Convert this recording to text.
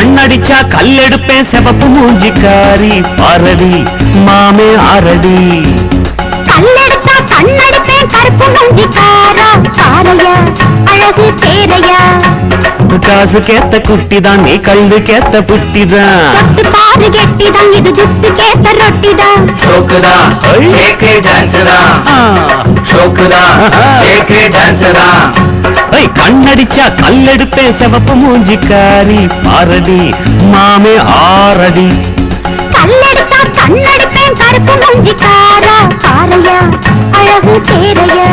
கண்ணடிச்சா கல்லெடுப்பேன் சிவப்பு மூஞ்சிக்காரி பாரடி மாமே ஆரடி. கல்லெடுத்தா கண்ணடிப்பேன் கருப்பு மூஞ்சிக்காரா காரையா அழகு பேரையா. காசு கேத்த குட்டிதான் நீ கல்வி கேத்த புட்டிதான். தொட்டு பாரு கெட்டிதான் இது ஜுட்டு கேத்த ரொட்டிதான். ஷோக்குதா ஏகே டான்ஸரா ஷோக்குதா ஏகே டான்ஸரா. கண்ணடிச்சா கல்லெடுப்பேன் சிவப்பு மூஞ்சிக்காரி பாரடி மாமே ஆரடி. கல்லெடுத்தா கண்ணடிப்பேன் கருப்பு மூஞ்சிக்காரா காரையா அழகு பேரையா.